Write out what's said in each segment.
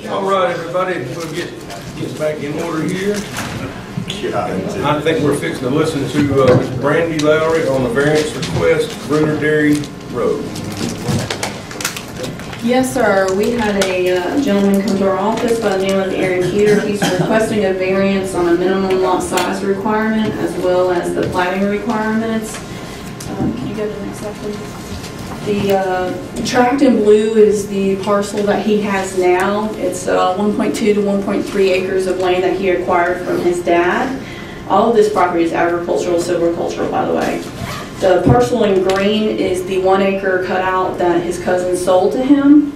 All right, everybody, we'll get back in order here. I think we're fixing to listen to Mr. Brandy Lowry on the variance request, Bruner Dairy Road. Yes, sir. We had a gentleman come to our office by the name of Aaron Peter. He's requesting a variance on a minimum lot size requirement as well as the plating requirements. Can you go to the next slide, please? The tract in blue is the parcel that he has now. It's 1.2 to 1.3 acres of land that he acquired from his dad. All of this property is agricultural, silvicultural, by the way. The parcel in green is the 1 acre cutout that his cousin sold to him,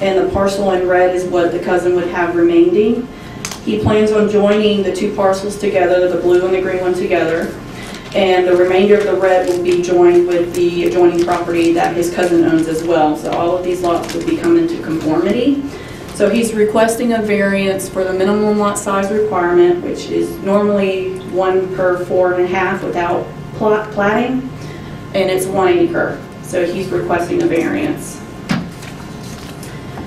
and the parcel in red is what the cousin would have remaining. He plans on joining the two parcels together, the blue and the green one together, and the remainder of the red will be joined with the adjoining property that his cousin owns as well. So all of these lots would become into conformity. So he's requesting a variance for the minimum lot size requirement, which is normally 1 per 4.5 without platting, and it's 1 acre. So he's requesting a variance.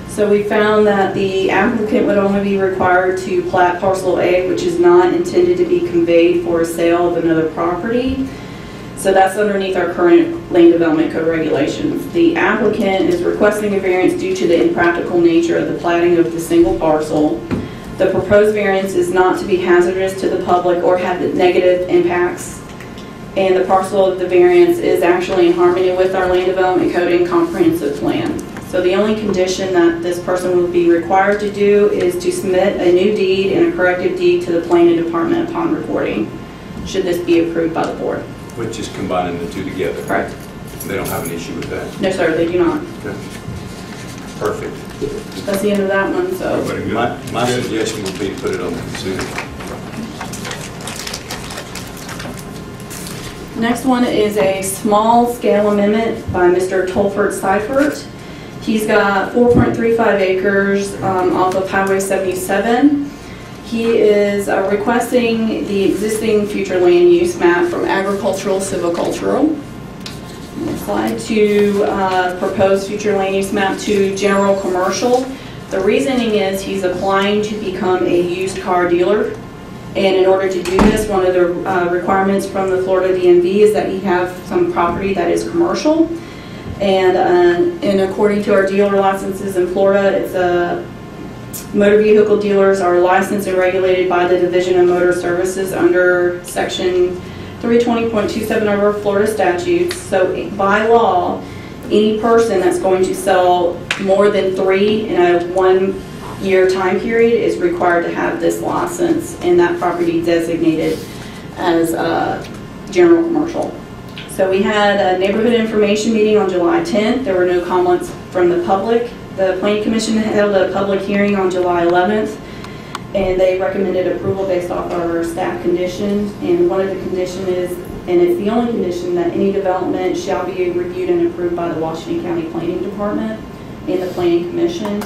So we found that the applicant would only be required to plat parcel A, which is not intended to be conveyed for a sale of another property. So that's underneath our current land development code regulations. The applicant is requesting a variance due to the impractical nature of the platting of the single parcel. The proposed variance is not to be hazardous to the public or have negative impacts, and the parcel of the variance is actually in harmony with our land development code and comprehensive plan. So the only condition that this person will be required to do is to submit a new deed and a corrective deed to the planning department upon recording, should this be approved by the board. Which is combining the two together. Correct. They don't have an issue with that? No, sir, they do not. Okay. Perfect. That's the end of that one, so. My suggestion would be to put it on the consent. Next one is a small scale amendment by Mr. Tolfert Seifert. He's got 4.35 acres off of Highway 77. He is requesting the existing future land use map from agricultural silvicultural. Next slide, to proposed future land use map to general commercial. The reasoning is he's applying to become a used car dealer. And in order to do this, one of the requirements from the Florida DMV is that he have some property that is commercial. And according to our dealer licenses in Florida, it's motor vehicle dealers are licensed and regulated by the Division of Motor Services under Section 320.27 of our Florida statutes. So by law, any person that's going to sell more than 3 in a 1-year time period is required to have this license and that property designated as general commercial. So we had a neighborhood information meeting on July 10th. There were no comments from the public. The Planning Commission held a public hearing on July 11th, and they recommended approval based off our staff conditions. And one of the conditions is, and it's the only condition, that any development shall be reviewed and approved by the Washington County Planning Department and the Planning Commission.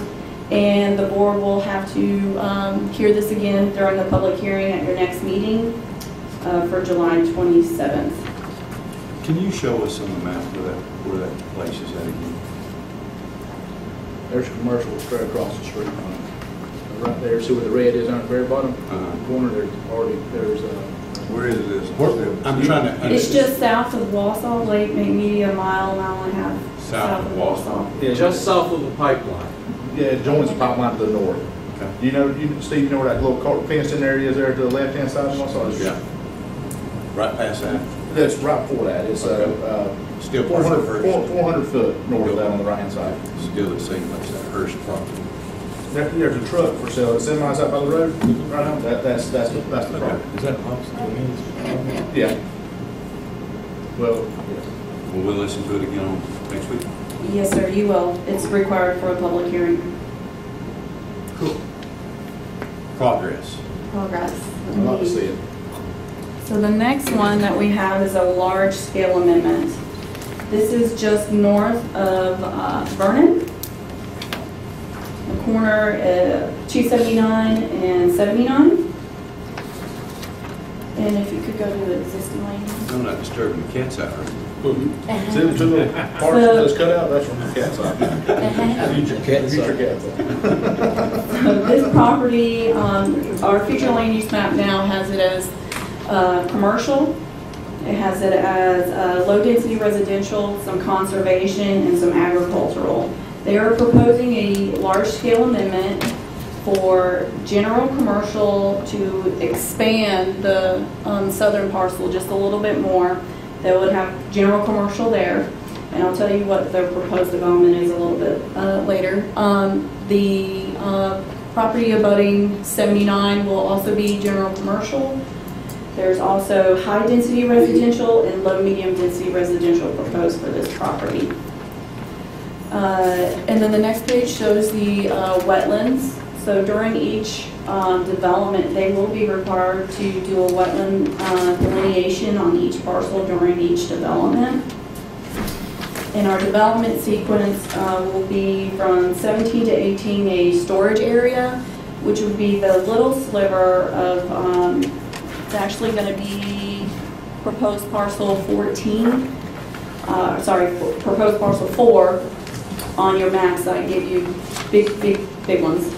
And the board will have to hear this again during the public hearing at your next meeting for July 27th. Can you show us on the map where that place is at again? There's commercial straight across the street. Right there, see where the red is on the very bottom corner, there's where is this? I'm trying to understand. It's just south of Wausau Lake, maybe a mile and a half South of Wausau. Yeah, Just south of the pipeline. Yeah, it joins the pipeline to the north. Okay. Steve, you know where that little fenced in area is there to the left-hand side of Wausau? Yeah. Right past that. That's right before that. It's Still 400 foot north of that on the right-hand side. Still the same place, that Hearst property. There's a truck for sale. It's 7 miles out by the road. Right now. That's the property. Is that opposite? Yeah. Well, Well, we'll listen to it again on next week. Yes, sir, you will. It's required for a public hearing. Cool. Progress. Progress. I'd like to see it. So the next one that we have is a large scale amendment. This is just north of Vernon. The corner 279 and 79. And if you could go to the existing lane. I'm not disturbing the cat's hour. See the two little parts that's cut out, that's from the cat's eye. Future cat's So this property, our future land use map now has it as commercial. It has it as low-density residential, some conservation, and some agricultural. They are proposing a large-scale amendment for general commercial to expand the southern parcel just a little bit more. They would have general commercial there, and I'll tell you what their proposed development is a little bit later. The property abutting 79 will also be general commercial. There's also high-density residential and low-medium density residential proposed for this property. And then the next page shows the wetlands. So during each development, they will be required to do a wetland delineation on each parcel during each development. And our development sequence will be from 17 to 18 a storage area, which would be the little sliver of, it's actually going to be proposed parcel 14, proposed parcel 4 on your maps that I gave you, big ones.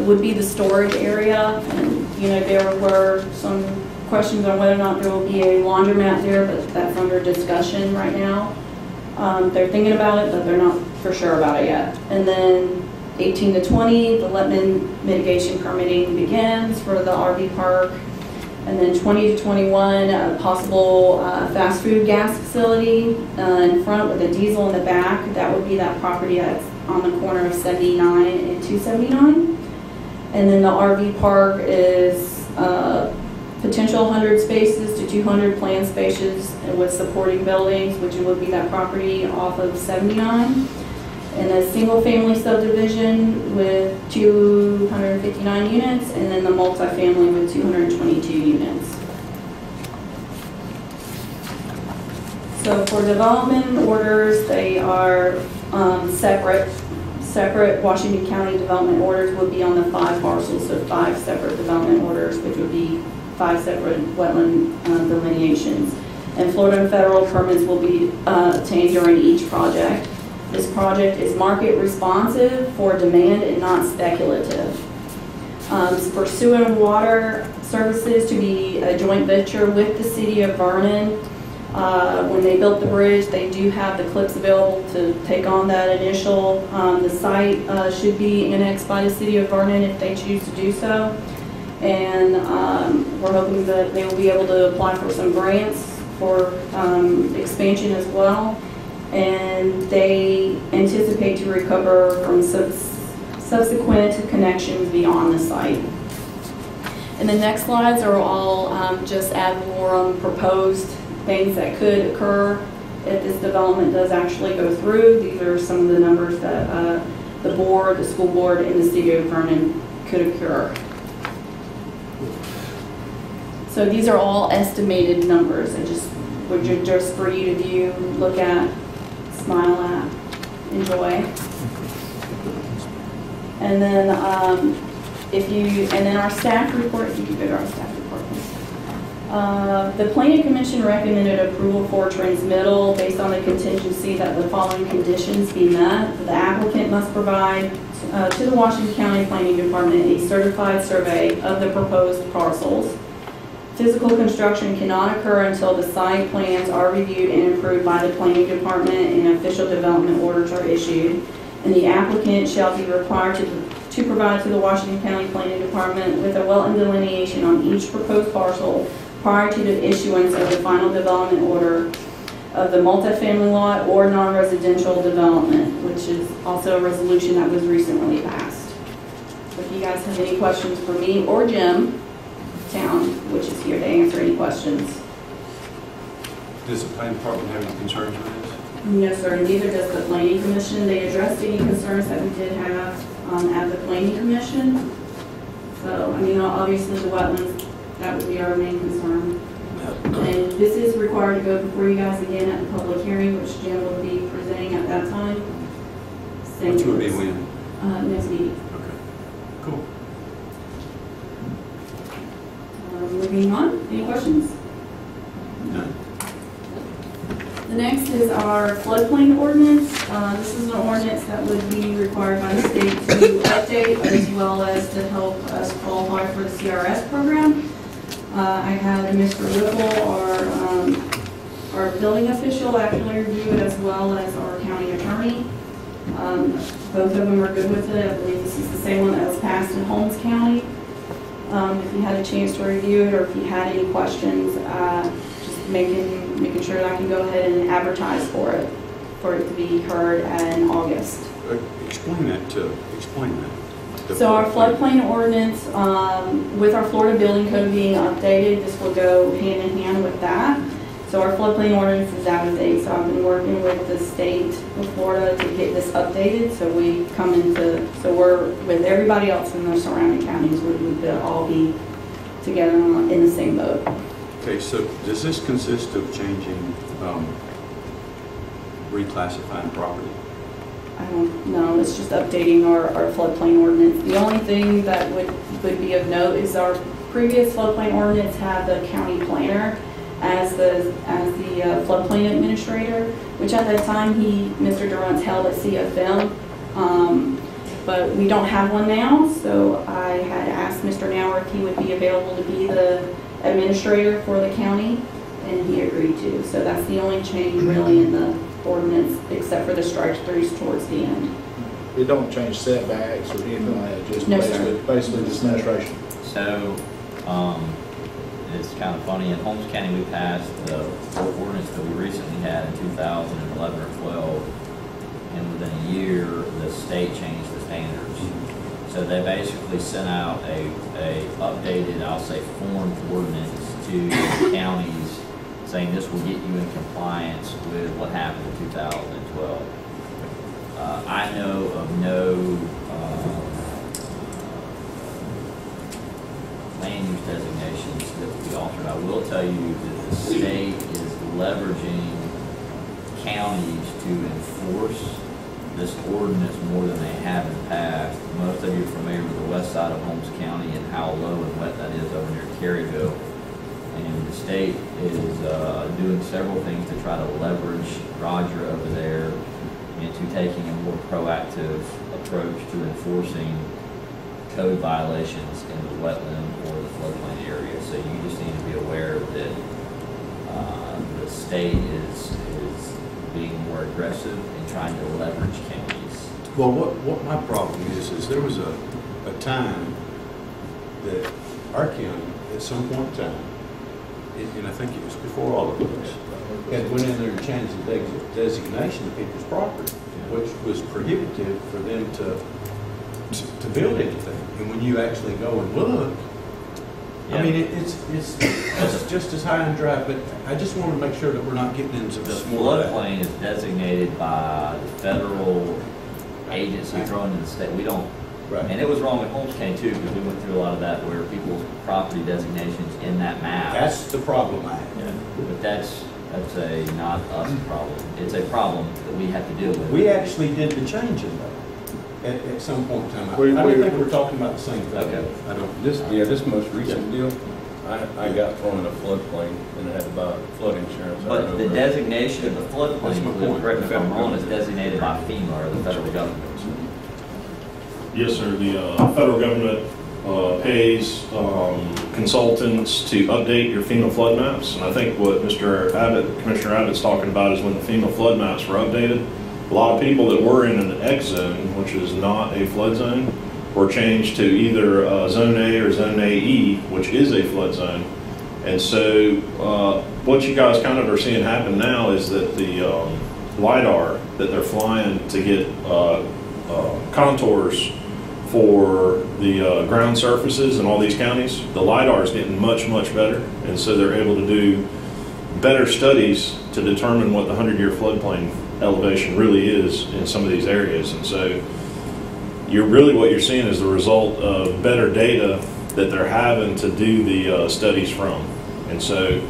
Would be the storage area, and you know there were some questions on whether or not there will be a laundromat there, but that's under discussion right now. They're thinking about it, but they're not for sure about it yet. And then 18 to 20, the wetland mitigation permitting begins for the RV park. And then 20 to 21, a possible fast food gas facility in front with a diesel in the back. That would be that property that's on the corner of 79 and 279. And then the RV park is potential 100 spaces to 200 planned spaces with supporting buildings, which would be that property off of 79. And a single family subdivision with 259 units, and then the multifamily with 222 units. So for development orders, they are separate Washington County development orders would be on the 5 parcels, so 5 separate development orders, which would be 5 separate wetland delineations. And Florida and federal permits will be obtained during each project. This project is market responsive for demand and not speculative. For sewer and water services to be a joint venture with the city of Vernon. When they built the bridge, they do have the clips available to take on that initial. The site should be annexed by the city of Vernon if they choose to do so. And we're hoping that they will be able to apply for some grants for expansion as well. And they anticipate to recover from subsequent connections beyond the site. And the next slides are all just ad valorem proposed things that could occur if this development does actually go through. These are some of the numbers that the board, the school board, and the city of Vernon could occur. So these are all estimated numbers. I just would just for you to view, look at, smile at, enjoy. And then our staff report, if you could go to our staff report, please. The Planning Commission recommended approval for transmittal based on the contingency that the following conditions be met. The applicant must provide to the Washington County Planning Department a certified survey of the proposed parcels. Physical construction cannot occur until the site plans are reviewed and approved by the Planning Department and official development orders are issued. And the applicant shall be required to provide to the Washington County Planning Department with a wetland delineation on each proposed parcel prior to the issuance of the final development order of the multifamily lot or non-residential development, which is also a resolution that was recently passed. So if you guys have any questions for me or Jim Town, which is here to answer any questions. Does the planning department have any concerns with this? No, sir, and neither does the Planning Commission. They addressed any concerns that we did have at the Planning Commission. So, I mean, obviously the wetlands, that would be our main concern. And this is required to go before you guys again at the public hearing, which Jim will be presenting at that time. Which would be when? Next meeting. Okay, cool. Moving on, any questions? None. ordinance is our floodplain ordinance. This is an ordinance that would be required by the state to update as well as to help us qualify for the CRS program. I had Mr. Whipple, our building official, actually review it as well as our county attorney. Both of them are good with it. I believe this is the same one that was passed in Holmes County. If you had a chance to review it or if you had any questions, just making sure that I can go ahead and advertise for it to be heard in August. Explain that. So our floodplain ordinance, with our Florida Building Code being updated, this will go hand in hand with that. So our floodplain ordinance is out of date, so I've been working with the state of Florida to get this updated, so we're with everybody else in the surrounding counties, we would all be together in the same boat. Okay, so does this consist of changing, reclassifying property? I don't know, it's just updating our floodplain ordinance. The only thing that would be of note is our previous floodplain ordinance had the county planner as the floodplain administrator, which at that time Mr. Durant's held at CFM, but we don't have one now, so I had asked Mr. Nauer if he would be available to be the administrator for the county, and he agreed to. So that's the only change really in the ordinance, except for the strike-throughs towards the end. It don't change setbacks or anything like that, just No, sir. basically just administration. So, it's kind of funny, in Holmes County, we passed the ordinance that we recently had in 2011 or 12, and within a year, the state changed the standards. So they basically sent out a updated, I'll say, formed ordinance to counties saying this will get you in compliance with what happened in 2012. I know of no land use designations that will be altered. I will tell you that the state is leveraging counties to enforce this ordinance more than they have in the past. Most of you are familiar with the west side of Holmes County and how low and wet that is over near Caryville. And the state is doing several things to try to leverage Roger over there into taking a more proactive approach to enforcing code violations in the wetland or the floodplain area. So you just need to be aware that the state is being more aggressive in trying to leverage counties. Well, what my problem is there was a time that our county, at some point in time, and I think it was before all of us, had went in there and changed the designation of people's property, which was prohibitive for them to build anything. And when you actually go and look, I mean, it's just as high and dry, but I just want to make sure that we're not getting into The small. floodplain is designated by the federal agency thrown in the state. We don't, Right. and it was wrong with Holmes County too, because we went through a lot of that where people's property designations in that map. That's the problem I have. Yeah, but that's a not us problem. It's a problem that we have to deal with. We actually did the changing though, at some point in time. I don't think we're talking about the same thing. Okay. I don't. This most recent deal, I got thrown in a floodplain and I had to buy flood insurance. But the designation of the That's my floodplain, point. correct me if I'm wrong, is designated by FEMA or the federal government. Yes, sir. The federal government pays consultants to update your FEMA flood maps. And I think what Commissioner Abbott's talking about is when the FEMA flood maps were updated, a lot of people that were in an X zone, which is not a flood zone, were changed to either Zone A or Zone AE, which is a flood zone. And so what you guys kind of are seeing happen now is that the LIDAR that they're flying to get contours for the ground surfaces in all these counties, the LIDAR is getting much, much better. And so they're able to do better studies to determine what the 100-year floodplain elevation really is in some of these areas. And so what you're seeing is the result of better data that they're having to do the studies from. And so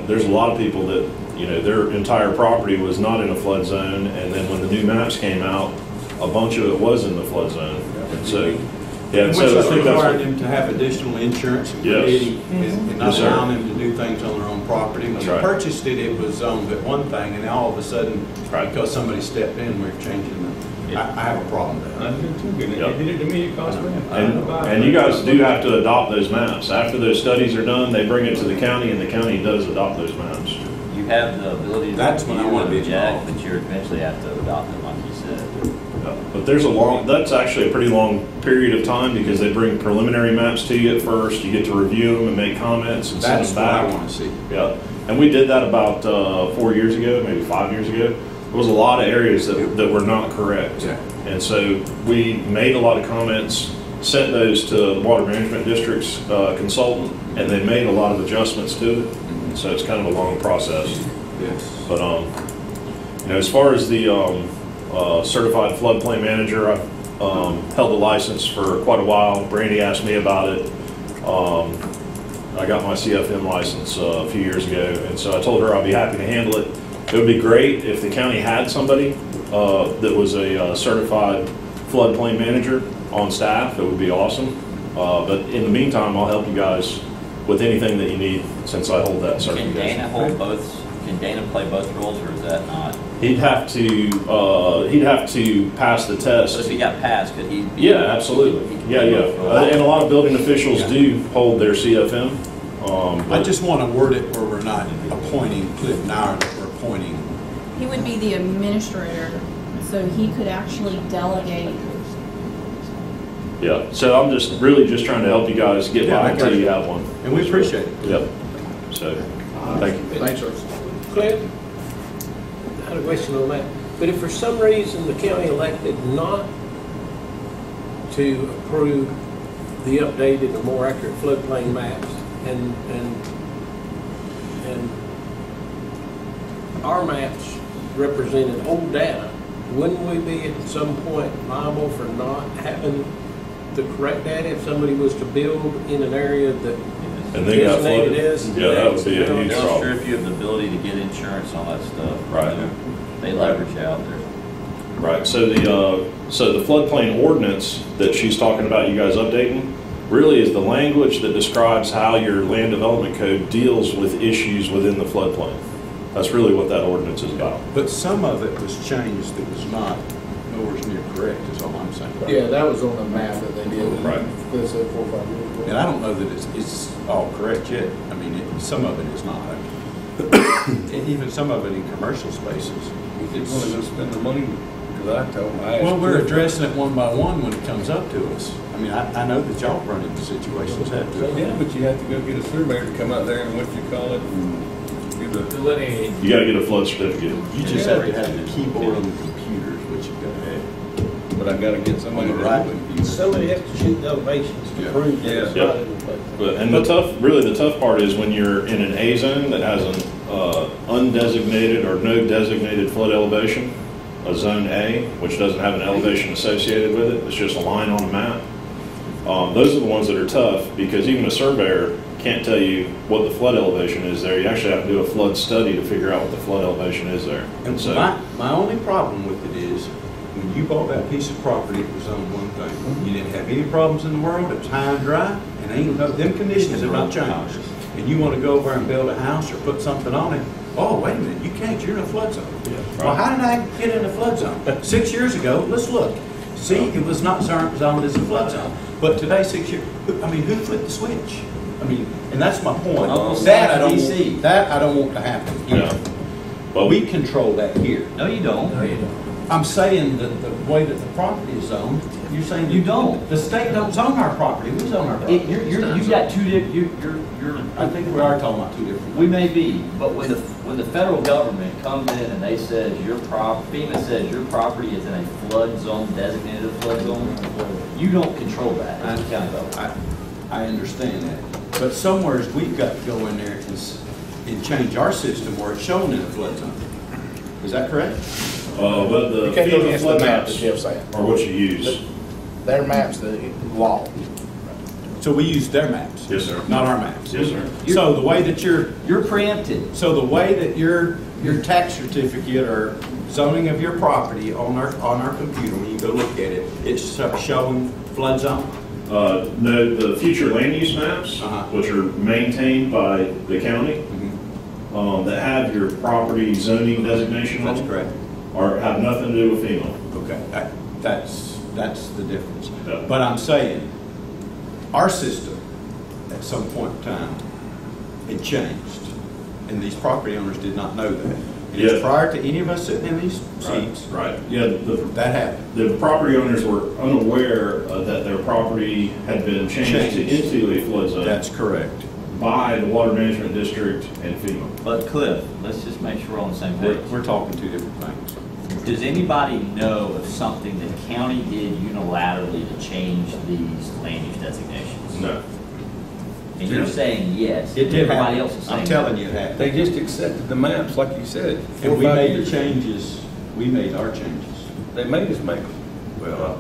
there's a lot of people that, their entire property was not in a flood zone, and then when the new maps came out, a bunch of it was in the flood zone. And so Yeah, and Which so I is think that's requiring what, them to have additional insurance and Yes. committee and not Yes, sir. allowing them to do things on their own property. When That's they right. purchased it, it was zoned at one thing, and all of a sudden, Right. because somebody stepped in, we're changing them. I have a problem with I that. do too, and Yep. it did it to me, it cost me. and you guys do have to adopt those maps. After those studies are done, they bring it to the county, and the county does adopt those maps. You have the ability to That's when I review wanna and be reject, involved. but you eventually have to adopt them, like you said. But there's that's actually a pretty long period of time because they bring preliminary maps to you at first. You get to review them and make comments and send That's them what I back. want to see. Yeah, and we did that about 4 years ago, maybe 5 years ago. There was a lot of areas that were not correct. Yeah. And so we made a lot of comments, sent those to Water Management District's consultant, and they made a lot of adjustments to it. So it's kind of a long process. Yes. But, you know, as far as the certified floodplain manager, I've held the license for quite a while. Brandy asked me about it. I got my CFM license a few years ago, and so I told her I'd be happy to handle it. It would be great if the county had somebody that was a certified floodplain manager on staff. It would be awesome. But in the meantime, I'll help you guys with anything that you need since I hold that Can certification. Dana hold both, can Dana play both roles, or is that not? He'd have to pass the So test. if he got passed, could he? be- Yeah, absolutely. he could Yeah, play yeah. both roles? And a lot of building officials do hold their CFM. I But just want to word it where we're not appointing Cliff Nyer, that we're appointing. He would be the administrator, so he could actually delegate. yeah, so I'm just really just trying to help you guys get Yeah, by I got until you. you have one. And we appreciate it. Yep. So, thank you. Thanks, sir. Cliff, I had a question on that. But if for some reason the county elected not to approve the updated or more accurate floodplain maps, and our maps represented old data, wouldn't we be at some point liable for not having the correct data if somebody was to build in an area that And they got designated flooded. as? Yeah, that would be a huge They'll problem. strip you of the ability to get insurance on that stuff. Right. They leverage out there. Right, so the floodplain ordinance that she's talking about you guys updating really is the language that describes how your land development code deals with issues within the floodplain. That's really what that ordinance is about. But some of it was changed that was not nowhere near correct, is all I'm saying. Yeah, that was on the map that they did. Right. They said 4 or 5 years ago. And I don't know that it's all correct yet. I mean, some of it is not. And even some of it in commercial spaces. If you want to go spend the money, because I told him, I asked. Well, we're Cliff- addressing it one by one when it comes up to us. I mean, I know that y'all run into situations, have to. Yeah, but you have to go get a surveyor to come out there and what you call it, and do the. You gotta get a flood certificate. You just have to have the keyboard on the computers, which you've got to have. But I gotta get somebody On to the right do it. computer. Somebody has to shoot the elevations to Yeah. prove that it's Yeah. not in the flood. And the tough part is when you're in an A zone that has an undesignated or no designated flood elevation, a zone A, which doesn't have an elevation associated with it, it's just a line on a map. Those are the ones that are tough because even a surveyor can't tell you what the flood elevation is there. You actually have to do a flood study to figure out what the flood elevation is there. And so, my only problem with it is, when you bought that piece of property, it was on one thing. You didn't have any problems in the world, it was high and dry, and ain't no, them conditions have not changed. And you wanna go over and build a house or put something on it, oh, wait a minute, you can't, you're in a flood zone. Well, how did I get in a flood zone? 6 years ago, let's look. See, it was not zoned as a flood zone. But today, 6 years, I mean, who flipped the switch? I mean, and that's my point. That I don't want to happen here. yeah. But We control that here. No, you don't. No, you don't. I'm saying that the way that the property is zoned, you're saying. You don't. The state don't zone our property, we zone our property. You've got two different, I think we are talking about two different. we may be, but when the federal government comes in and they says FEMA says your property is in a flood zone, designated flood zone, you don't control that as a county government. I understand that. But somewheres we've got to go in there and change our system where it's shown in a flood zone. Is that correct? but the You can't go FEMA against the flood map that maps Jeff's saying. are what you use. Their map's the law. So we use their maps? Yes, sir. Not our maps? Yes, sir. So the way that You're preempted. So the way that your tax certificate or zoning of your property on our computer, when you go look at it, it's showing flood zone? No, the future land use maps, Uh-huh. which are maintained by the county, that have your property zoning designation on That's them, correct. or have nothing to do with FEMA. Okay, that's the difference. Yeah. But I'm saying, our system, at some point in time, it changed, and these property owners did not know that. And it's Yeah. prior to any of us sitting in these seats, Right, yeah, that happened. the property owners were unaware that their property had been changed into a flood zone That's correct. by the Water Management District and FEMA. But Cliff, let's just make sure we're on the same page. We're talking two different things. Does anybody know of something the county did unilaterally to change these land use designations? No. And you're saying yes, It did everybody happen. else is saying I'm telling you it happened. They just accepted the maps, like you said. 4 And or we 5 made the years. changes, we made our changes. They made us make them. Well,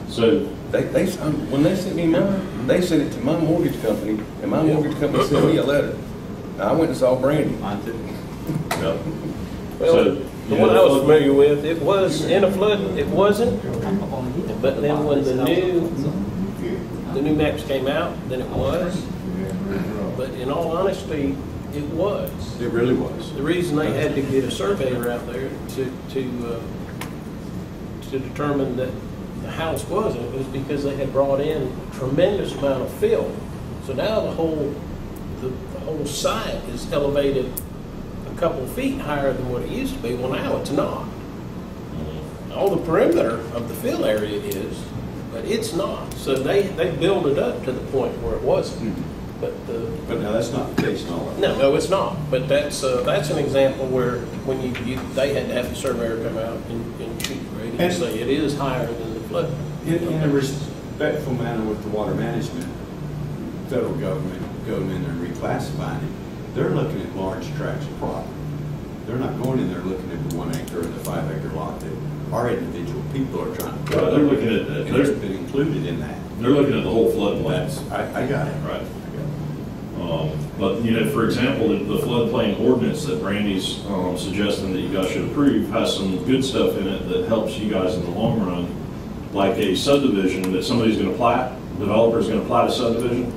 So, When they sent me mine, they sent it to my mortgage company, and my mortgage company sent me a letter. I went and saw Brandy. Mine too. yeah. Well, So, the yeah, one I was flood- familiar with, it was in a flood, it wasn't, but then when the new maps came out, then it was. But in all honesty, it was. it really was. The reason they had to get a surveyor out there to determine that the house wasn't was because they had brought in a tremendous amount of fill. So now the whole site is elevated a couple feet higher than what it used to be. Well, now it's not. All the perimeter of the fill area is, but it's not. So they build it up to the point where it wasn't. But now, that's not the case in all of them. No, it's not. But that's an example where when they had to have the surveyor come out and shoot grade and say it is higher than the flood. In a respectful manner with the water management, federal government going in there and reclassifying it, they're looking at large tracts of property. They're not going in there looking at the 1 acre or the 5 acre lot that our individual people are trying to. Right, they're looking at, And it's been included in that. they're looking at the whole floodplain. I got it. Right. But, for example, the floodplain ordinance that Brandy's suggesting that you guys should approve has some good stuff in it that helps you guys in the long run, like a subdivision that somebody's going to plat, developer's going to plat a subdivision.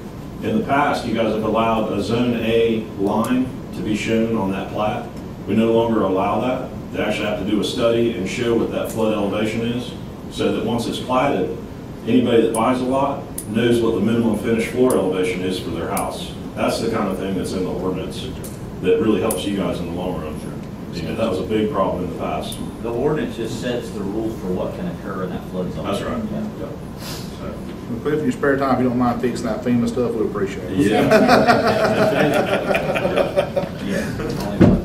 In the past, you guys have allowed a Zone A line to be shown on that plat. We no longer allow that. They actually have to do a study and show what that flood elevation is, so that once it's platted, anybody that buys a lot knows what the minimum finished floor elevation is for their house. That's the kind of thing that's in the ordinance that really helps you guys in the long run. That was a big problem in the past. The ordinance just sets the rules for what can occur in that flood zone. That's right. Yeah. So, Cliff, in your spare time, if you don't mind fixing that FEMA stuff, we'd appreciate it. yeah. Yeah. Only one.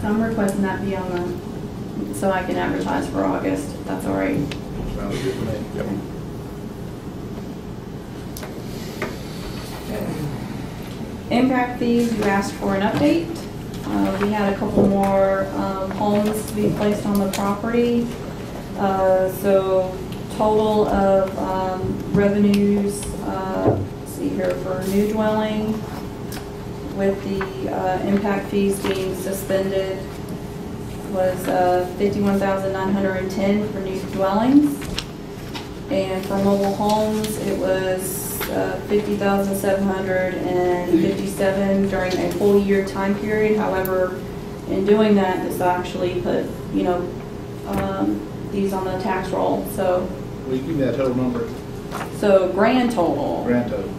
So I'm requesting that be on the, so I can advertise for August, if that's all right. Sounds good to me. Yep. Impact fees, you asked for an update. We had a couple more homes to be placed on the property. So total of revenues, let's see here, for new dwelling with the impact fees being suspended was $51,910 for new dwellings. And for mobile homes, it was $50,757 during a full year time period. However, in doing that, this actually put, these on the tax roll. So, Will you give me that total number? so grand total, Grand total.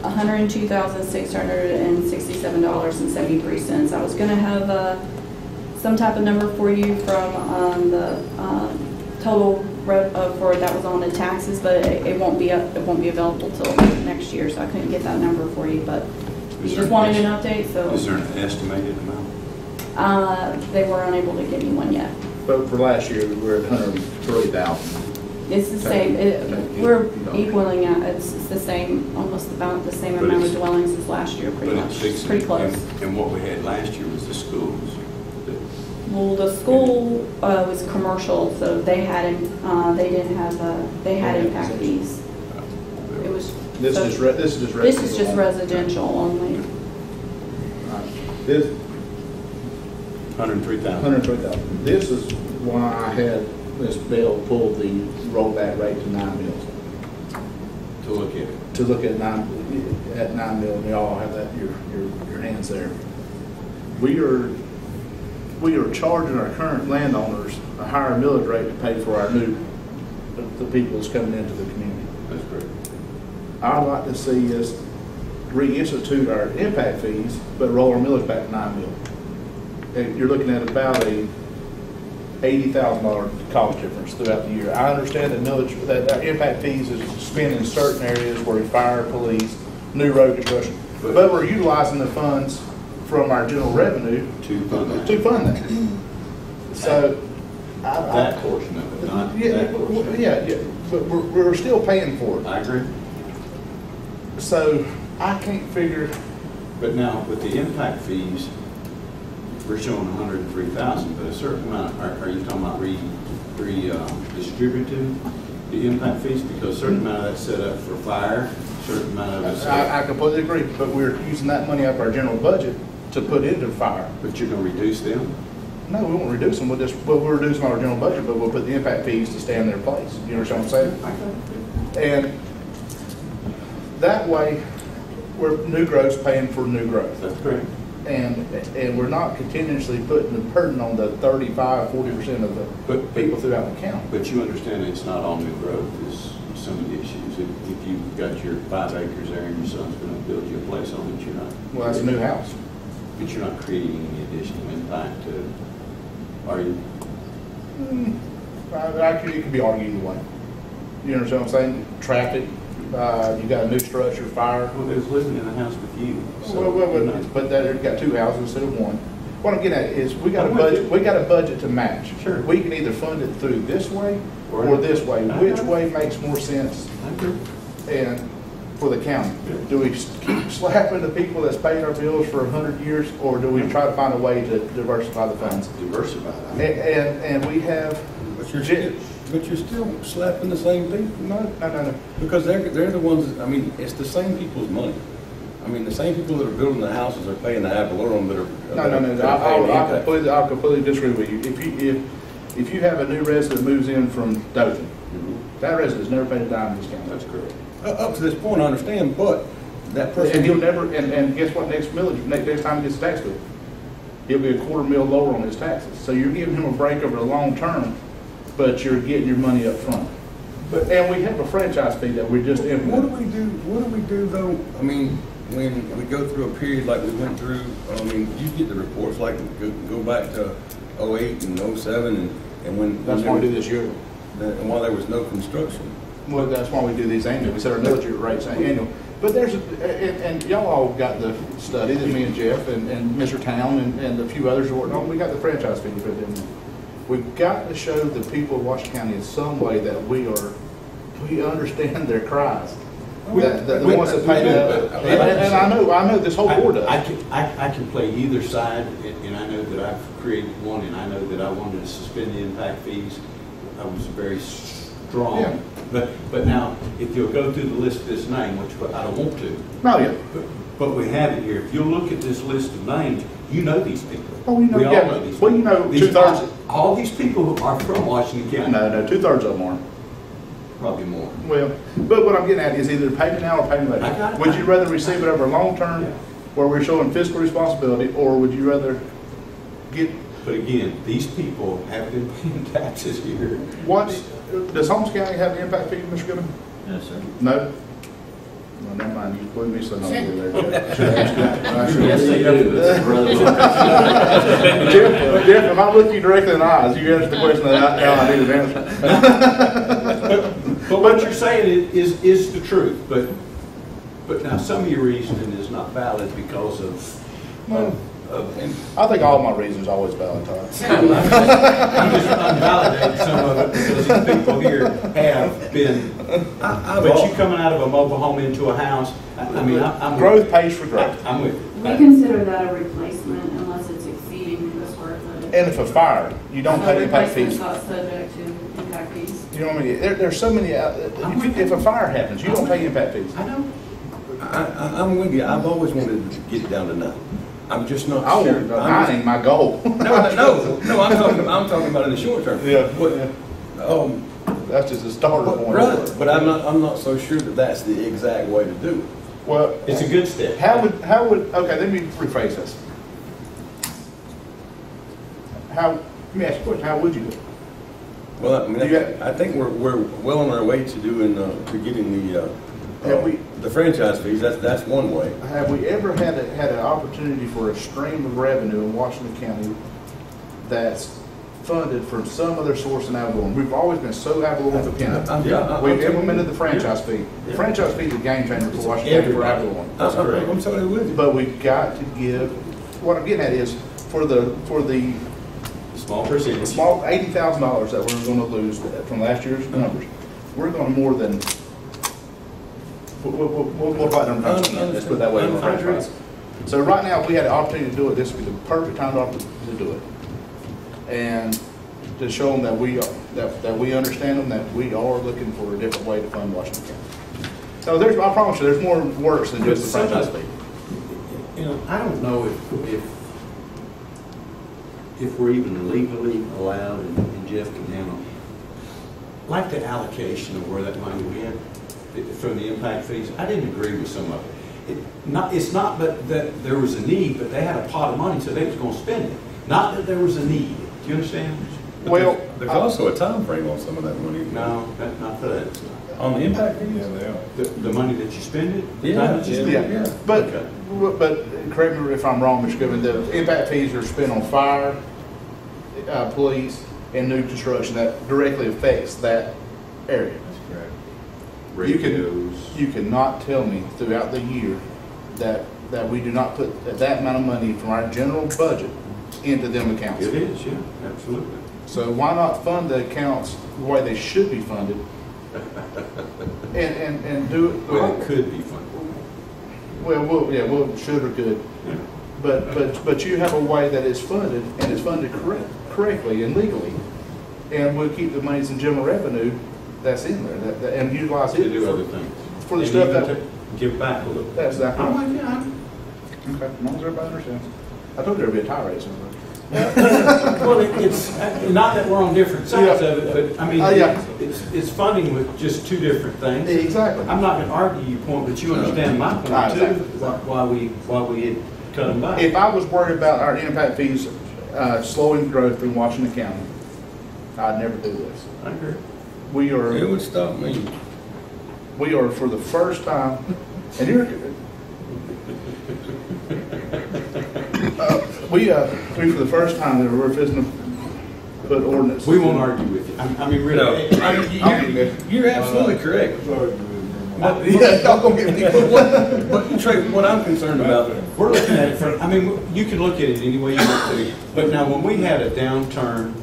$102,667.73. I was gonna have some type of number for you from the total for that was on the taxes, but it won't be available till next year, so I couldn't get that number for you. But you just wanted an update, so Is there an estimated amount? they were unable to give me one yet. But for last year, we were at 103,000. It's the same. We're equaling out. It's the same, almost about the same But amount of it's- dwellings as last year, pretty But much. it's fixing- Pretty close. And what we had last year was the schools. Well, the school was commercial, so they had they didn't have they had impact fees. It was This so- is just this is just residential only. This, 103,000. 103,000. This is why I had Ms. Bell pull the rollback rate to 9 mils. To look at it. To look at 9 mil, and y'all have that, your hands there. We are charging our current landowners a higher millage rate to pay for our the people that's coming into the community. That's correct. I'd like to see us reinstitute our impact fees, but roll our millage back to 9 mil. And you're looking at about a $80,000 cost difference throughout the year. I understand that our impact fees is spent in certain areas where fire, police, new road construction, but we're utilizing the funds from our general revenue To fund that. So That portion of it, not that portion. yeah, but we're still paying for it. I agree. So I can't figure. But now, with the impact fees, we're showing 103,000, but a certain amount, are you talking about redistributing the impact fees? Because a certain amount of that's set up for fire, a certain amount of it's. I completely agree, but we're using that money out of our general budget to put into fire. But you're gonna reduce them? No, we won't reduce them, we're reducing our general budget, but we'll put the impact fees to stay in their place. You understand what I'm saying? And that way, we're new growth's paying for new growth. That's correct. And we're not continuously putting the burden on the 35–40% of the people throughout the county. But you understand it's not all new growth, is some of the issues. If you've got your 5 acres there and your son's gonna build you a place on it, you're not. Well, that's a new house. But you're not creating any additional impact to, are you? Actually, it could be argued either way. You understand what I'm saying? Traffic, you got a new structure, fire. Well, there's living in a house with you. So Well, but you've got 2 houses instead of 1. What I'm getting at is we got a budget. We got a budget to match. Sure. We can either fund it through this way or this way. Which way makes more sense? I agree. And for the county, do we keep slapping the people that's paid our bills for 100 years, or do we try to find a way to diversify the funds? Diversify that. And we have. But you're still slapping the same people. No. Because they're the ones, I mean, it's the same people's money. I mean, the same people that are building the houses are paying the ad valorem that are. No. I'll completely disagree with you. If you have a new resident moves in from Dothan, that resident's never paid a dime in this county. That's correct. Up to this point, I understand, but that person. And he'll never. And guess what? Next time he gets a tax bill, he'll be $250,000 lower on his taxes. So you're giving him a break over the long term, but you're getting your money up front. And we have a franchise fee that we just implemented. What do we do though? I mean, when we go through a period like we went through, I mean, you get the reports like go back to 08 and 07 and when. That's why we do this yearly. And while there was no construction. Well, that's why we do these annual. We set our millage rates annual. But there's, and y'all all got the study that me and Jeff and Mr. Town and a few others are working on. We got the franchise fee for them. We've got to show the people of Washington County in some way that we understand their cries. The ones that pay that. And I know this whole board does. I can play either side, and I know that I've created one, and I know that I wanted to suspend the impact fees. I was very strong. Yeah. But now, if you'll go through the list of this name, which I don't want to. No, yeah. But we have it here. If you'll look at this list of names, you know these people. Oh, we know. We all know these people. Well, you know, 2/3. All these people are from Washington County. No, 2/3 of them are. Probably more. Well, but what I'm getting at is either pay me now or pay me later. I got it. Would you rather receive it over long term, where we're showing fiscal responsibility, or would you rather get? But again, these people have been paying taxes here. What does Holmes County have the impact fee, Mr. Goodman? No, sir. No. Well, never mind. You put me so not there. Yes, they do. It's brother. Jeff, if I look you directly in the eyes, you answer the question that I need to answer. But what you're saying is the truth. But now some of your reasoning is not valid because of I think all my reasons are always valid, Todd. I'm just unvalidating some of it because these people here have been. But you coming out of a mobile home into a house, I'm growth pays for growth. I'm with you. We consider that a replacement unless it's exceeding the square footage. And if a fire, you don't pay impact fees. Replacement's not subject to impact fees. You know what I mean? There's so many. If a fire happens, you don't pay impact fees. I know. I'm with you. I've always wanted to get it down to 9. I'm just not I sure. want, that ain't my goal. No, I'm talking about in the short term. Yeah. But, That's just a starter point. right, but I'm not so sure that that's the exact way to do it. Well, It's a good step. how would, okay, let me rephrase this. Let me ask you a question, how would you do it? Well, I mean, You got- I think we're well on our way to doing, to getting Have the franchise fees. That's one way. Have we ever had an opportunity for a stream of revenue in Washington County that's funded from some other source than Avalon? We've always been so Avalon dependent. We've implemented the franchise fee. The franchise fee is a game changer for Washington County for Avalon. That's correct. I'm totally with you. But we've got to give, what I'm getting at is, for the Small percentage. small $80,000 that we're gonna lose from last year's numbers, we're gonna more than, we'll fight them, let's put it that way. on franchise. So right now, if we had the opportunity to do it, this would be the perfect time to do it. And to show them that we understand them, that we are looking for a different way to fund Washington County. So I promise you, there's more works than just the franchise fee. You know, I don't know if we're even legally allowed, and Jeff can handle, like the allocation of where that money went from the impact fees. I didn't agree with some of it. It's not that there was a need, but they had a pot of money, so they was going to spend it. Not that there was a need. Do you understand? Well, There's also a time frame on some of that money. No, not for that. On the impact fees? Yeah, they are. The money that you spend it? The Yeah, time that you spend it? yeah. But Okay. correct me if I'm wrong, Mr. Goodman, the impact fees are spent on fire, police, and new construction that directly affects that area. Radios. You cannot tell me throughout the year that we do not put that amount of money from our general budget into them accounts. It is, yeah, absolutely. So why not fund the accounts the way they should be funded? And do it. Well, it could be funded. Well, should or could. Yeah. But you have a way that it's funded, and it's funded correctly and legally, and we'll keep the monies in general revenue that's in there, and utilize To it do other things. for the And stuff even that, to give back a little. that's that. I'm Okay, with you. as long as everybody understands. I told you there'd be a tie race. Well, it's not that we're on different sides Yeah. of it, but I mean, Yeah. it's funding with just two different things. Exactly. I'm not going to argue your point, but you understand my point too, Exactly. why we had cut them back. If I was worried about our impact fees slowing growth in Washington County, I'd never do this. I agree. We are. It would stop me. We are for the first time, and you're, we for the first time that we're visiting to put ordinance. We won't argue with you. I mean, really. You're absolutely correct. Yeah, y'all gonna get me. But Trey, what I'm concerned about, We're looking at it from, I mean, you can look at it any way you want to, but now when we had a downturn,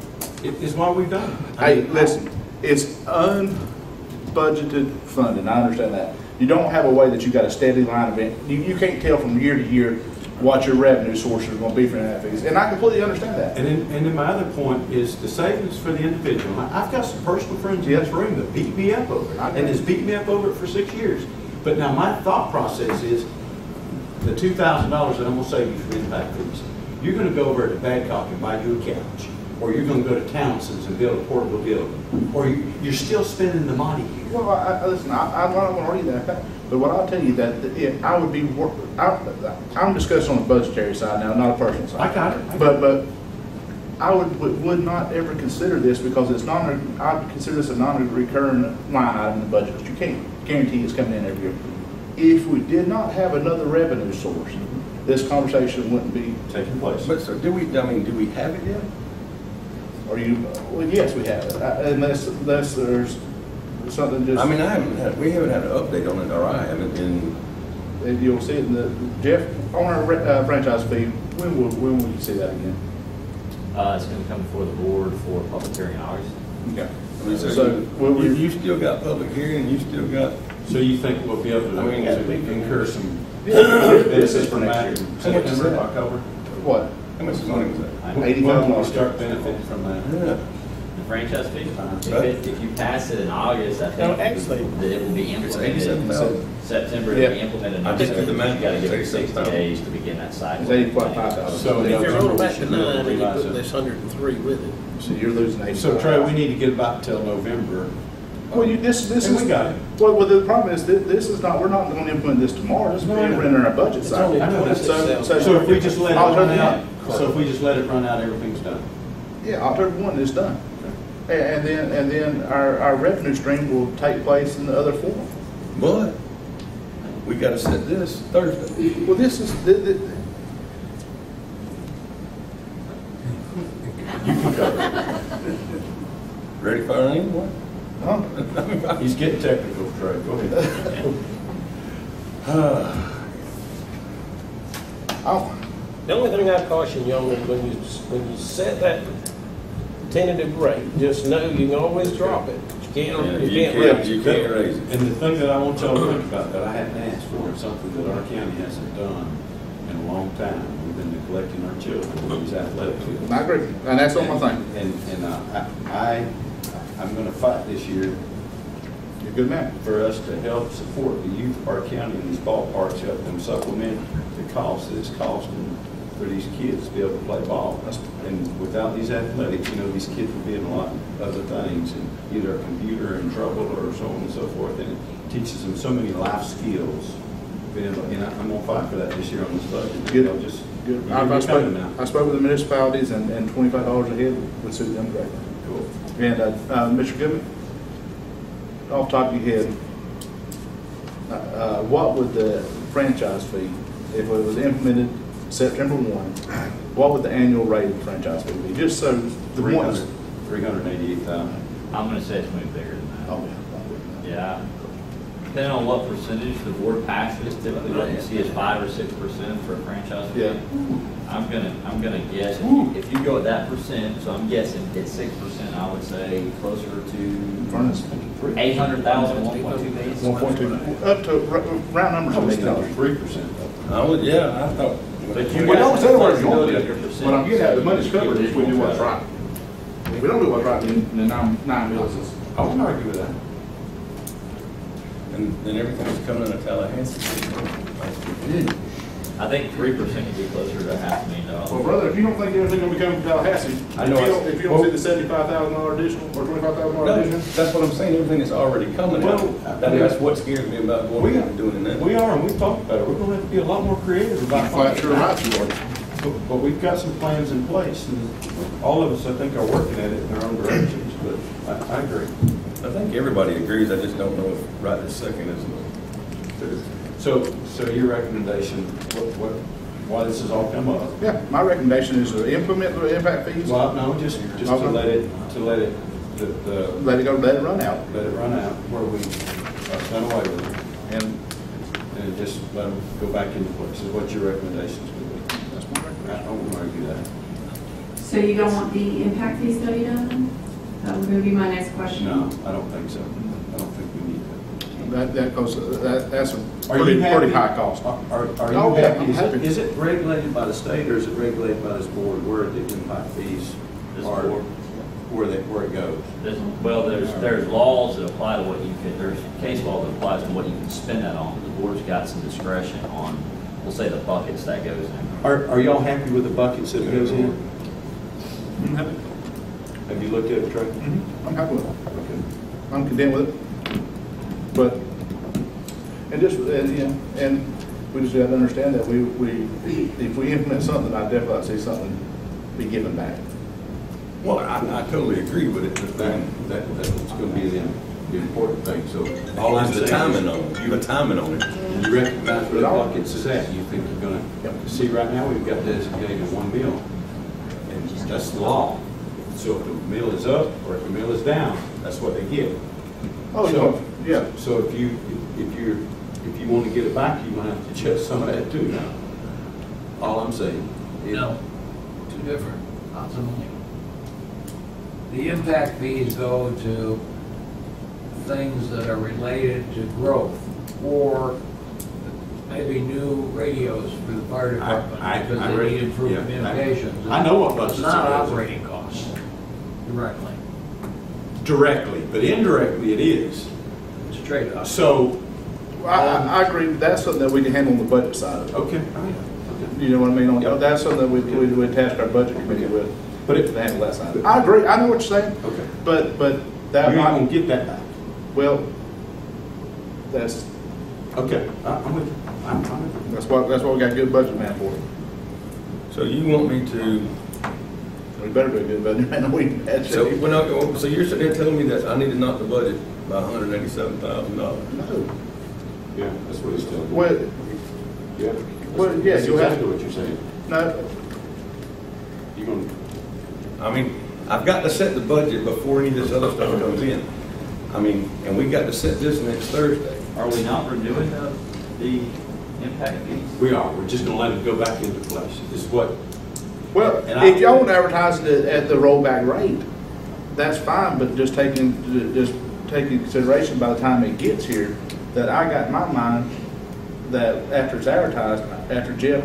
it's why we've done it. I Hey, mean, listen, it's unbudgeted funding, I understand that. You don't have a way that you got a steady line of it. You can't tell from year to year what your revenue sources are gonna be for impact fees, and I completely understand that. And then my other point is the savings for the individual. I've got some personal friends in this room that beat me up over it, and has beat me up over it for 6 years. But now my thought process is, the $2,000 that I'm gonna save you from impact fees, you're gonna go over to Badcock and buy you a couch, or you're gonna go to Townsend's and build a portable building, or you're still spending the money here. Well, listen, I'm not gonna argue that, but what I'll tell you that I would be, I'm discussing on the budgetary side now, not a personal side. I got it. But I would not ever consider this because it's I'd consider this a non-recurring line item in the budget, because you can't guarantee it's coming in every year. If we did not have another revenue source, this conversation wouldn't be Taking place. but so do we have it yet? Well, yes, we have it, unless there's something just. I mean, we haven't had an update on it, or I haven't, If you'll see it in Jeff, on our franchise fee, when will you see that again? It's gonna come before the board for public hearing in August. Okay. I mean, So, will we- you still got public hearing, you still got, So you think we'll be able to incur some This is for next year. September, October? What? how much money was that? When will we start benefiting from that? Yeah. The franchise fee? Right. If you pass it in August, I No, think actually, that it will be implemented. $87,000. September, Yeah. it'll be implemented in I just did the October. math. You gotta give it 60 $87,000. days to begin that cycle. It's 85,000. So if you're rolling back to should 9, and you revise put it. this 103 with it. So you're losing 8. So Trey, we need to get about till November. Well, this And is. we got it. Well, the problem is that this is not, we're not going to implement this tomorrow. This is No, being I know. written in our budget It's cycle. only I know that's- So if we just let it October run out, 1. so if we just let it run out, everything's done. Yeah, October 1 is done. And then our revenue stream will take place in the other form. But we gotta set this Thursday. Well, this is, Ready for it anymore? huh? He's getting technical, Trey, go ahead. Oh, The only thing I'd caution you on is when you set that tentative rate, just know you can always drop it. You can't raise it. You can't raise it. And the thing that I want y'all to think about that I hadn't asked for, is something that our county hasn't done in a long time. We've been neglecting our children with these athletic fields. I agree, and that's on my thing. And I'm gonna fight this year You're a good man. for us to help support the youth of our county in these ballparks, help them supplement the cost that it's costing for these kids to be able to play ball. And without these athletics, these kids will be in a lot of other things, and either a computer in trouble or so on and so forth, and it teaches them so many life skills. And I'm gonna fight for that this year on this budget. Good. I'll just, Good. you're I coming now. spoke with the municipalities, and $25 a head would suit them great. Cool. And, Mr. Goodman, off the top of your head, what would the franchise fee, if it was implemented September 1, what would the annual rate of the franchise fee be? Just so the ones. 388,000. I'm gonna say it's gonna be bigger than that. Oh, Yeah. Depending on what percentage the board passes, typically what you see is 5 or 6% for a franchise fee. yeah. I'm gonna guess, if you go at that percent, so I'm guessing it's 6%, I would say closer to Furnace. 800,000, 1.2 million. 1.2, up to, round numbers, I was $1 million. thinking 3%. I thought. But you We don't say where it's flexibility going of your to. percentage. What I'm getting at, the money's covered if we do what's right. If we don't do what's right, then 9 bills is. I wouldn't argue with that. And then everything's coming out of Tallahassee. I think 3% could be closer to $500,000. Well, brother, if you don't think everything's gonna be coming from Tallahassee, I know if you don't see the $75,000 additional or $25,000 No, additional. that's what I'm saying, everything is already coming out. Well, That's what scares me about going and doing it now. We are, and we've talked about it. We're gonna have to be a lot more creative about Quite sure finding right, you are. But we've got some plans in place, and all of us, I think, are working at it in our own directions, but I agree. I think everybody agrees, I just don't know if right this second is. So your recommendation, why this has all come up? Yeah, my recommendation is to implement the impact fees, Well, no, just to let it, let it run out. let it run out where we done away with it, and just let them go back into place, is what your recommendations would be. That's my recommendation. I don't argue that. So you don't want the impact fee study done? That was gonna be my next question. No, I don't think so. I don't think we need that. That's a Are you pretty happy? high cost. Are Oh, you yeah, happy? I'm happy. Is it regulated by the state, or is it regulated by this board where the impact fees This are, board. where it goes? There's laws that apply to what you can, there's case law that applies to what you can spend that on. The board's got some discretion on, we'll say, the buckets that goes in. Are y'all happy with the buckets that it goes in? I'm happy. Have you looked at it, Trey? I'm happy with it. Okay. I'm content with it. But, and we just got to understand that if we implement something, I definitely like to see something be given back. Well, I totally agree with it, but then That's going to be the important thing, so. all is the timing on it, the timing on it. And you recognize where the buckets is at, you think you're gonna, see, right now, we've got designated 1 meal, and that's the law. So if the meal is up, or if the meal is down, that's what they get. Oh, So- yeah. So if you want to get it back, you're gonna have to adjust some of that too now. All I'm saying. No, two different, not so many. The impact fees go to things that are related to growth, or maybe new radios for the fire department, because they need improved communications. I know what It's buses not it is. operating costs directly. directly, but indirectly it is. It's a trade-off. So, I agree, that's something that we can handle on the budget side of it. okay. You know what I mean? Yep. That's something that we task our budget committee with, But to handle that side. I agree, I know what you're saying, Okay. but You that ain't gonna might, get that back. well, that's Okay, I'm with you. I'm with you. That's what we got a good budget man for. So you want me to, We better do a good budget man, we bad so shape. we're not, so you're sitting there telling me that I need to knock the budget by $187,000? No. Yeah, that's what he's telling me. Well, Yeah. well, yeah, That's you'll have exactly to. what you're saying. No, You're gonna, I mean, I've got to set the budget before any of this other stuff comes in. I mean, and we got to set this next Thursday. Are we not renewing the impact fees? we are, we're just gonna let it go back into place, is what, well, And I- if y'all want to advertise it at the rollback rate, that's fine, but just taking consideration by the time it gets here, that I got in my mind that after it's advertised, after Jeff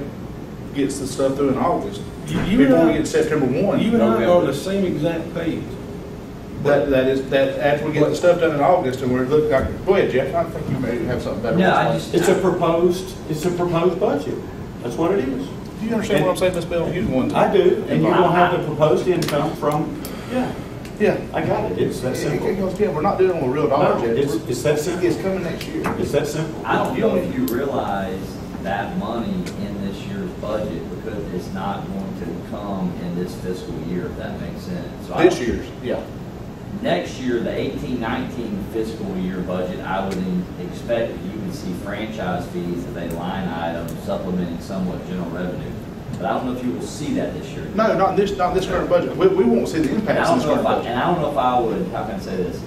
gets the stuff through in August, You and before we I- get September 1. You and I are on the same exact page. That after we get the stuff done in August and we're looking like, go ahead, Jeff, I think you may have something better. No, I just. it's a proposed budget. That's what it is. Do you understand what I'm saying, Ms. Bill? You're the one. I do, and you're gonna have the proposed income from, yeah, Yeah. I got it, it's that simple. Yeah, we're not doing it with real dollars No, yet. it's that simple. It's coming next year. It's that simple. I don't know if you realize that money in this year's budget, because it's not going to come in this fiscal year, if that makes sense. So I This don't- year's, yeah. Next year, the 18-19 fiscal year budget, I would expect that you would see franchise fees as a line item supplementing somewhat general revenue. But I don't know if you will see that this year. No, not this current budget. We won't see the And impacts I in don't this know current if I, budget. and I don't know if I would, how can I say this?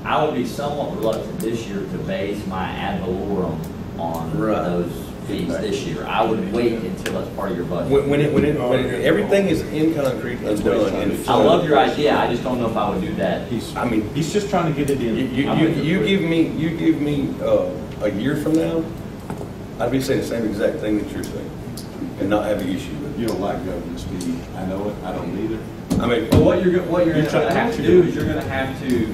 I would be somewhat reluctant this year to base my ad valorem on Right. those fees this year. I would wait until that's part of your budget. When everything is in concrete and done. And I love your idea, I just don't know if I would do that. He's just trying to get it in. You give me a year from now, I'd be saying the same exact thing that you're saying, and not have an issue with it. You don't like government speed. I know it, I don't either. I mean, But what you're gonna trying have to do is you're gonna have to,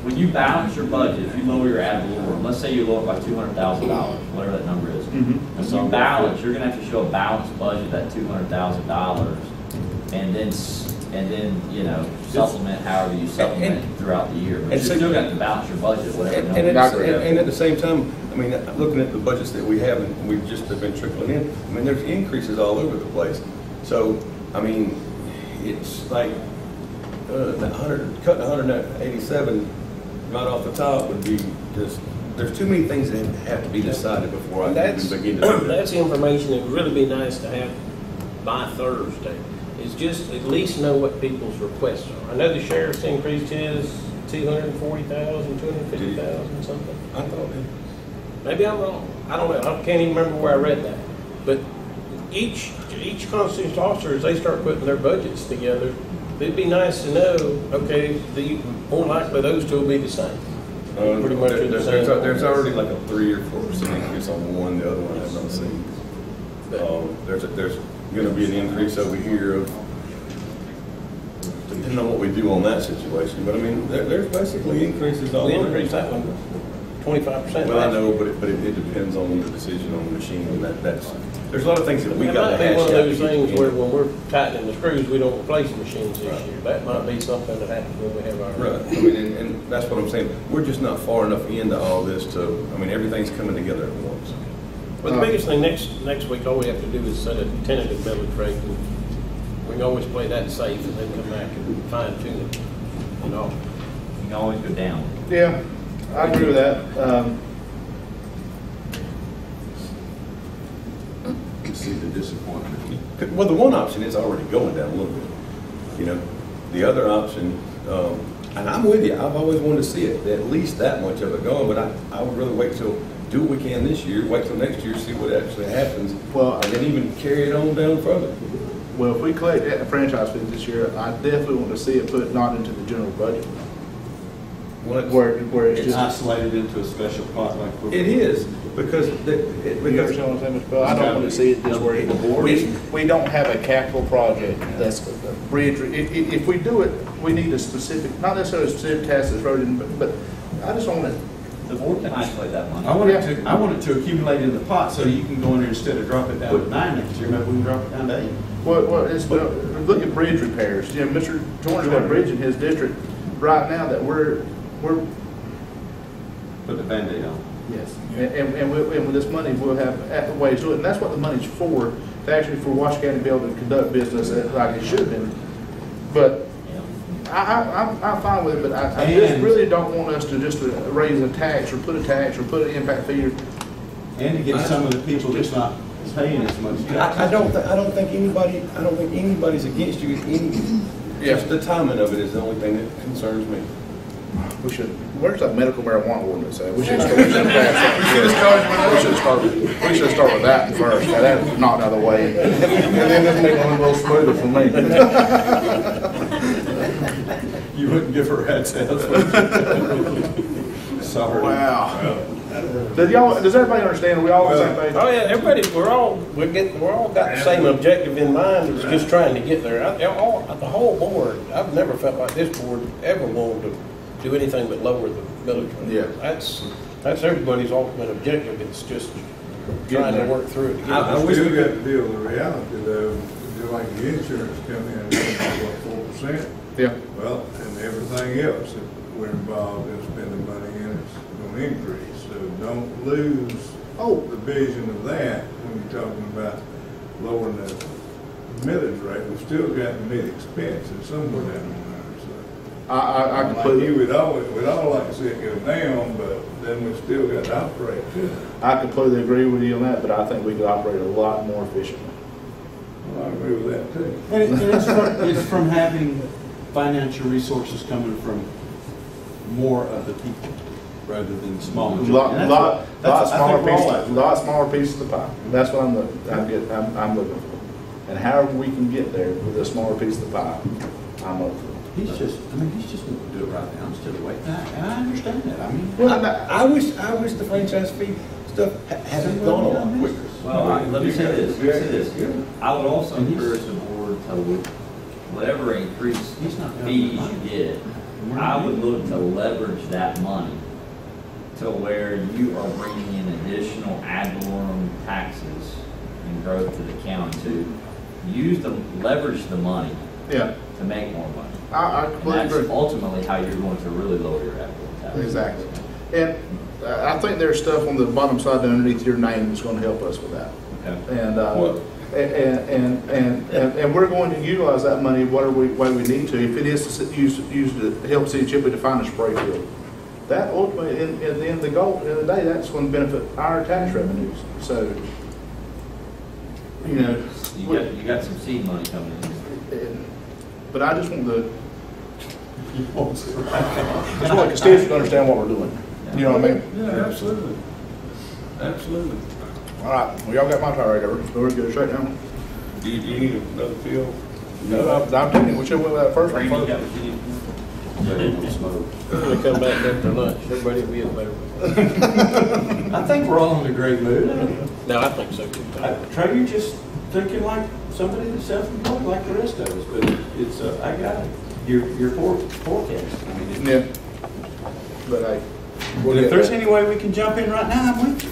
when you balance your budget, if you lower your ad valorem, let's say you lower it by $200,000, whatever that number is. And so balance, you're gonna have to show a balanced budget at $200,000, and then, you know, supplement however you supplement throughout the year. But and you're so- still gonna have to balance your budget, whatever and number. at the same time, I mean, looking at the budgets that we have, and we've just have been trickling in, I mean, there's increases all over the place. So, I mean, it's like, cutting 187 right off the top would be just, there's too many things that have to be decided before I even begin to do that. That's information that would really be nice to have by Thursday. Is just at least know what people's requests are. I know the sheriff's increased his 240,000, 250,000, something. I thought, Maybe I'm wrong. I don't know. I can't even remember where I read that. But each constitutional officer, as they start putting their budgets together, it'd be nice to know, okay, more likely those two will be the same. Pretty much the same. There's already like a 3 or 4% increase on one, the other one I have not seen. There's gonna be an increase over here of, depending on what we do on that situation, but I mean, there's basically increases all We over. increased that one 25%. Well, I know, but it depends on the decision on the machine, and that's, there's a lot of things that we It gotta might be hash one out. of those to get things in. where when we're tightening the screws, we don't replace machines this year. That might be something that happens when we have our. Right, I mean, and that's what I'm saying, we're just not far enough into all this to, I mean, everything's coming together at once. But the biggest thing next week, all we have to do is set a tentative millage rate. And we can always play that safe and then come back and fine tune it. You know, You can always go down. Yeah, I agree with that. You see the disappointment. Well, the one option is already going down a little bit, you know. The other option, and I'm with you, I've always wanted to see it, at least that much of it going, but I would really wait till, do what we can this year, wait till next year, see what actually happens, Well, and then even carry it on down further. Well, if we collect franchise fees this year, I definitely want to see it put not into the general budget. Well, where it's It's just. isolated into a special pot like. it is, because, You understand what I'm saying, Mr. Bell? I don't want to see it just where we don't have a capital project that's a bridge. If we do it, we need a specific, not necessarily a specific task that's wrote in, but I just want to. The board can isolate that money. I want it to accumulate in the pot so you can go in there instead of drop it down to 9 next year, maybe we can drop it down to 8. Well, look at bridge repairs. You know, Mr. Torrance got a bridge in his district right now that we're. Put the Band-Aid on. Yes. And with this money, we'll have ways to do it, and that's what the money's for, to actually for Washington County to be able to conduct business like it should have been. But I'm fine with it, but I just really don't want us to just raise a tax or put an impact fee. And to get some of the people that's not paying as much tax. I don't think anybody's against you. Just the timing of it is the only thing that concerns me. Where's that medical marijuana ordinance at? We should start with that one first. Now, that's knocked out of the way. And then this make it a little smoother for me. You wouldn't give her rat's ass. Sorry. Wow. Does everybody understand? Are we all on the same page? Oh yeah, everybody, we're all got the same objective in mind. It's just trying to get there. The whole board, I've never felt like this board ever wanted to do anything but lower the millage rate. Yeah. That's everybody's ultimate objective. It's just trying to work through it. I still got to deal with the reality though, just like the insurance company, and 4%. Yeah. Well, and everything else that we're involved in spending money in, it's going to increase. So don't lose the vision of that when you're talking about lowering the millage rate. We've still got to meet expenses somewhere down the line. So I completely. We'd all like to see it go down, but then we still got to operate too. I completely agree with you on that, but I think we could operate a lot more efficiently. Well, I agree with that too. And it's from having financial resources coming from more of the people rather than small. Lot smaller pieces of the pie. That's what I'm looking for. And however we can get there with a smaller piece of the pie, I'm up for it. He's just going to do it right now instead of waiting. And I understand that. I mean, I wish the franchise fee stuff hadn't gone a lot quicker. Well, let me say this. I would also encourage the board to, whatever increased fees you get, I would look to leverage that money to where you are bringing in additional ad valorem taxes and growth to the county to leverage the money to make more money. I completely agree. That's ultimately how you're going to really lower your ad valorem taxes. Exactly. And I think there's stuff on the bottom side underneath your name that's going to help us with that. Okay. And we're going to utilize that money whatever way we need to. If it is to use to help City of Chipley to find a spray field, that ultimately, at the end of the goal, at the end of the day, that's going to benefit our tax revenues. So, you got some seed money coming in. But I just want the. I just want the constituents to understand what we're doing. You know what I mean? Yeah, absolutely. Absolutely. All right. Well, y'all got my tire right over. We're good straight down. Do you need another field? No, I'm taking it. We should went with that first one. When we come back after lunch, everybody will be in better. I think we're all in a great mood. No, I think so too. Trey, you're just thinking like somebody that's self-employed like the rest of us, but it's, I got it. Your forecast. I mean, Yeah. But hey, if there's any way we can jump in right now, I'm with you.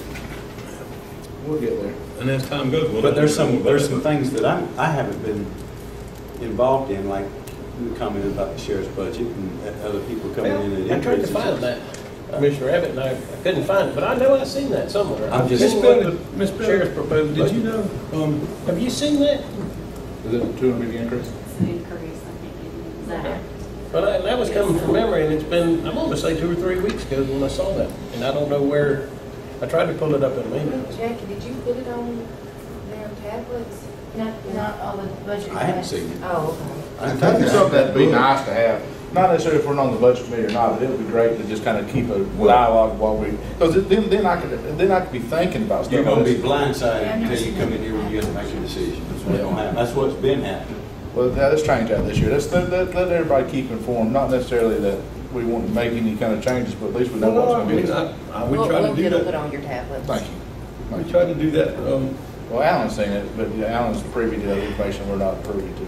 We'll get there. And as time goes, But there's some things that I haven't been involved in, like the comment about the sheriff's budget and other people coming in and I tried to find that, Commissioner Abbott, and I couldn't find it, but I know I've seen that somewhere. I'm just- Miss Sheriff's proposed. did you know? Have you seen that? Is it a 200 increase? It's an increase, I think it is. Well, that was coming from memory, and it's been, I'm going to say 2 or 3 weeks ago when I saw that, and I don't know where. I tried to pull it up in my emails. Jackie, did you put it on their tablets? Not all the budget. I haven't seen it. Oh, okay. I think it's something that'd be nice to have. Not necessarily if we're on the budget committee or not, but it would be great to just kind of keep a dialogue while we, because then I could be thinking about stuff. You're going to be blindsided until you come in here when you have to make a decision. That's what's been happening. Well, let's change that this year. Let's let everybody keep informed, not necessarily that we want to make any kind of changes, but at least we know what's I going to mean, be. we try to We'll do get it put that. on your tablets. Thank you. We try to do that, Well, Alan's seen it, but Alan's privy to the information we're not privy to.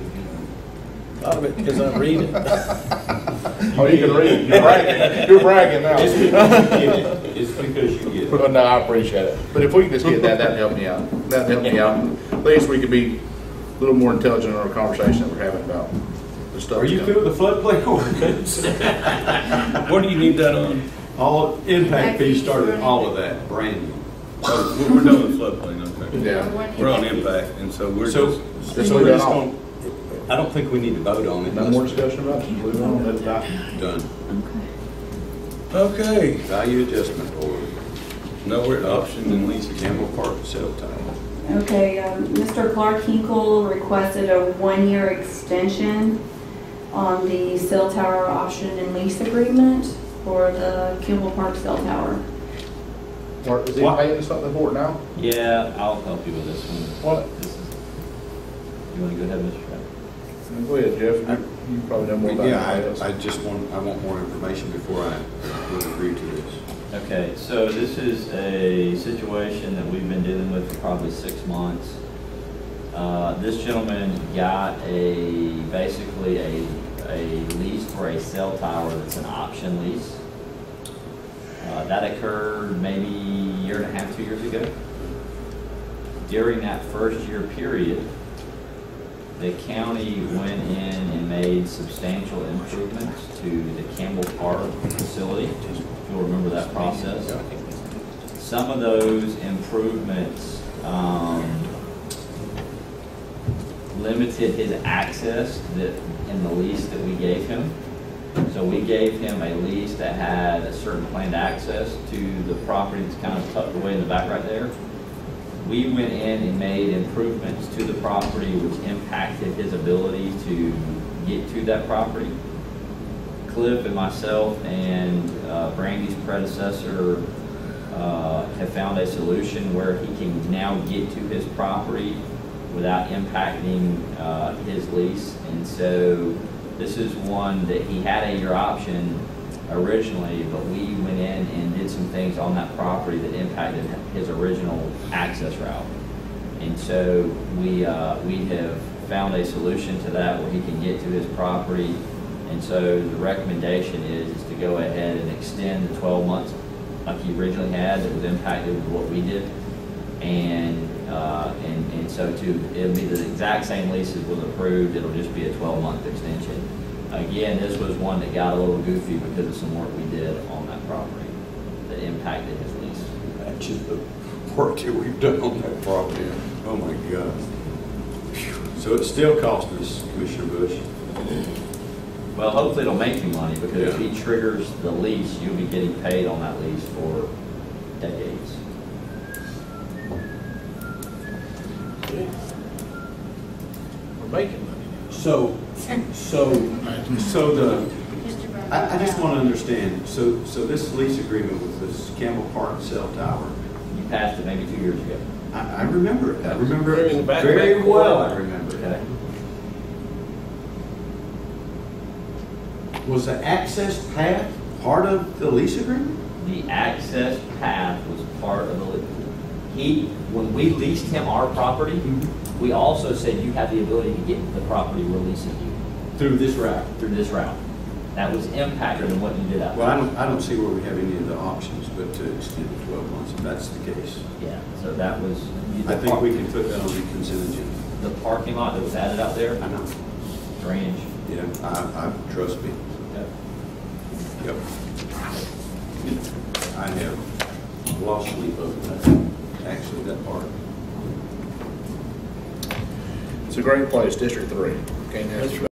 A lot of it because I read it. Oh, you can read it. You're bragging. You're bragging now. It's because you get it. Well, no, I appreciate it. But if we can just get that, that'd help me out. That'd help me out. At least we could be a little more intelligent in our conversation that we're having about the stuff. Are you through with the floodplain ordinance? what do you need that on? All impact fees started, all of that, brand new. We're done with floodplain, okay? Yeah. We're on impact, and so we're So, just, we're just going, I don't think we need to vote on it. No more discussion about it. Move on. Let it die. Done. okay. Value adjustment order, No, we're at option and lease again. Campbell Park cell tower. Okay, Mr. Clark Hinkle requested a 1-year extension on the cell tower option and lease agreement for the Campbell Park cell tower. Mark, is he paying something for it now? Yeah, I'll help you with this one. What? You want to go ahead, Mr. Trapp? Go ahead, Jeff. You probably know more about it. Yeah, I just want more information before I would agree to this. Okay, so this is a situation that we've been dealing with for probably 6 months. This gentleman got basically a lease for a cell tower that's an option lease. That occurred maybe a year and a half, 2 years ago. During that first year period, the county went in and made substantial improvements to the Campbell Park facility. If you'll remember that process. Some of those improvements limited his access in the lease that we gave him. So we gave him a lease that had a certain planned access to the property that's kind of tucked away in the back right there. We went in and made improvements to the property which impacted his ability to get to that property. Cliff and myself and Brandy's predecessor have found a solution where he can now get to his property without impacting his lease. And so this is one that he had a year option originally, but we went in and did some things on that property that impacted his original access route. And so we have found a solution to that where he can get to his property. And so the recommendation is to go ahead and extend the 12 months like he originally had that was impacted with what we did. And so it'll be the exact same lease as was approved. It'll just be a 12-month extension. Again, this was one that got a little goofy because of some work we did on that property that impacted his lease. That's just the work that we've done on that property. Oh my God. So it still cost us, Commissioner Bush. Well, hopefully it'll make you money because if he triggers the lease, you'll be getting paid on that lease for decades. We're making money. So I just want to understand, so this lease agreement with this Campbell Park cell tower, You passed it maybe 2 years ago. I remember it. I remember In the it back very corner. well. I remember it. Okay. Was the access path part of the lease agreement? The access path was part of the lease. When we leased him our property, we also said you have the ability to get the property we're leasing you Through this route? through this route. That was impacted in what you did out there. Well, I don't see where we have any of the options but to extend it 12 months, if that's the case. Yeah, so that was. I think we can put that on the consent agenda. The parking lot that was added out there, I know. drainage. Yeah, I trust me. Yep. I have lost sleep over that, actually, that part. It's a great place, District 3. Can't ask for